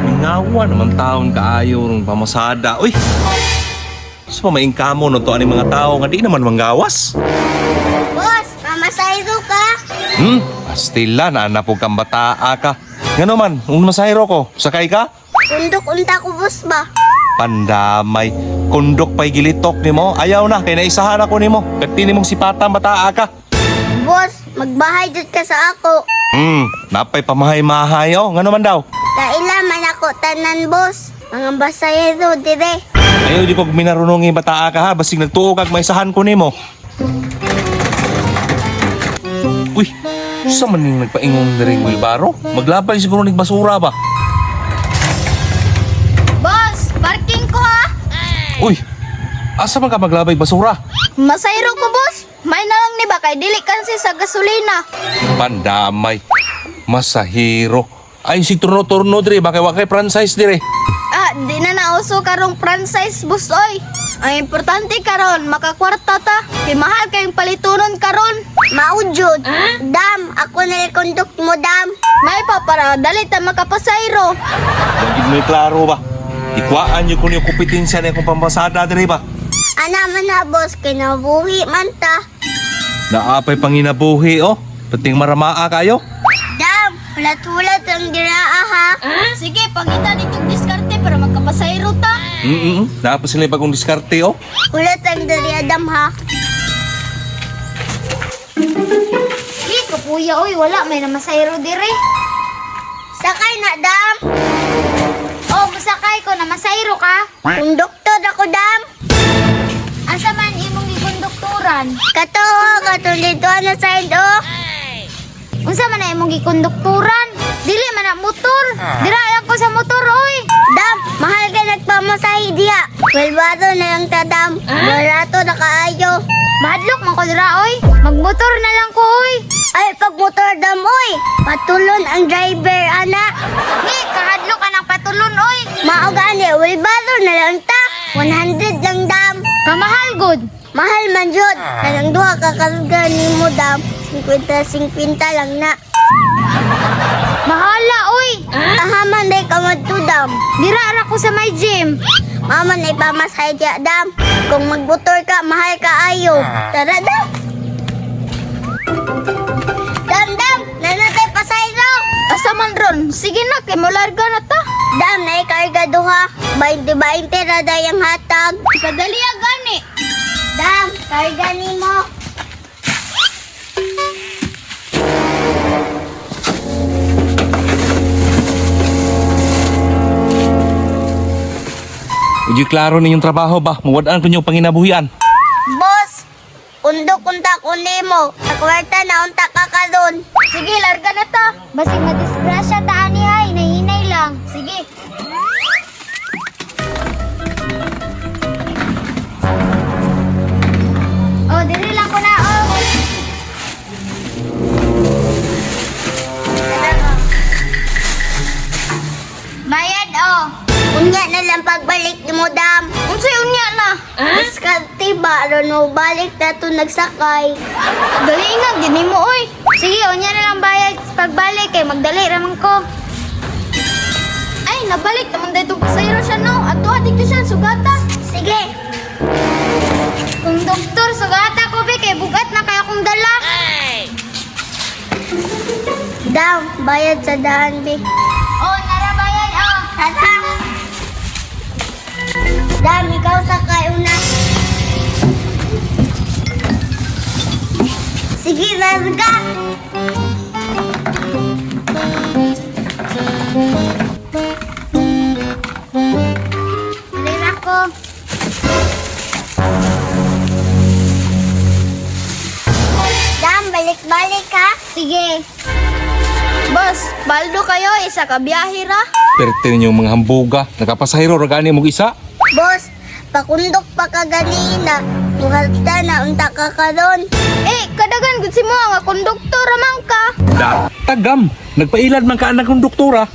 Mingawa naman taon kaayo ng pamasada. Uy! So pamaingka mo no to ani mga tao nga di naman manggawas. Boss, mamasayro ka? Pastila na napog kang bataa ka. Ngano man, masahiro ko. Sakay ka? Undok unta ko, boss ba? Pandamay. Kundok pa'y gilitok ni mo. Ayaw na, kaya naisahan ako ni mo. Kati ni mong sipata bataa ka. Boss, magbahay dyan ka sa ako. Napay pamahay-mahay oh. Ngano man daw? Kaila man ako tanan, boss. Mga basayero, dire. Ayaw di ko minarunong bataa ka ha. Basig nagtuo kag maisahan ko ni mo. Uy, sa man yung nagpaingon na rin Wilbaro? Maglabay siguro ng basura ba? Boss, parking ko ha? Uy, asa man ka maglabay basura? Masayro ko, boss. May na lang ni ba kay dili kansi sa gasolina. Pandamay. Masahiro. Ay, si turno-turno dire. Bakit wakay franchise dire? Di na nauso karong franchise, boss, oy. Ang importante karon, makakwarta ta. Kay mahal kayong palitunon karon. Maujud. Dam, ako na konduk mo, dam. May pa para dali ta makapasayro. Hindi mo klaro ba? Ikwaan nyo kung yung kompetensya na yung pampasada dire ba? Ana man na, boss, kinabuhi man ta. Naapay panginabuhi oh. Pating maramaa kayo. Dam, hulat-hulat ang diraa ha. Sige, pangita nitong diskarte para magkapasayro ta. Dapat sila yung bagong diskarte oh. Hulat ang diraa, dam ha. Kapuya, oy, wala. May namasayro dire. Sakay na, dam. Oh, masakay ko. Namasayro ka? Konduktor ako, dam. Asa man imong gikonduktoran? Kato, katulito na side, oh. Unsa man na imong gikonduktoran? Dili man na motor. Dira lang ko sa motor, oy. Dam, mahal ka nagpamasahe diya. Welbado na lang ta, dam. Barato na kaayo. Mahadlok man ko dira, oy. Magmotor na lang ko, oy. Ay, pag motor, dam, oy. Patulon ang driver, anak. Kahadlok ka ng patulon, oy. Maugani, welbado na lang ta. 100 lang, dam. Kamahal, good. Mahal man, jud. Kanang duha ka karga ni mo, dam. 50-50 lang na. Mahala, oy. Tahaman day ka madtudam. Dira ra ko sa may gym. Mama na ipamasahe diya, dam. Kung magmotor ka, mahal ka ayo. Tara, dam. Dam, nanatay pasayro. Asa man ron? Sige na, kay mo larga na ta. Dam, na ikarga duha. 20-20 na dayang hatag. Kadali gani. Dam, karga ni mo. Uji klaro ninyong trabaho ba? Mawadaan ko nyo panginabuhian. Boss, undok unta ko nimo. Sa kwarta na unta ka karon. Sige, larga na ta. Basig madisgrasya ta ani hay, nahinay lang. Sige. Oh, diri lang ko na, oh. Bayad, oh. Unya na lang pagbalik ni mo, dam. Unsay unya na? Diskarte ba? Ano balik na to nagsakay. Dali nga, gini mo, oy. Sige, unya na lang bayad pagbalik kay magdali raman ko. Ay, nabalik naman dito pasayro siya, no? Ato, dito siya, sugata. Sige. Kung doktor, sugata ko, be, kay bugat na kaya kong dala. Dam, bayad sa daan, be. Oh, narabayad, oh. Tata. Dam, ikaw sakay una. Sige, larga. Alin ako. Dam, balik-balik ha. Sige. Boss, baldo kayo, isa ka biyahe ra. Perte ninyo mga hambuga. Nakapasahiro ragani mong isa. Boss, pakundok pa ka ganina. Tuhalta na unta ka karon. Kadagan gud si mo nga konduktor man ka. Tagam. Nagpailad man ka ang konduktora.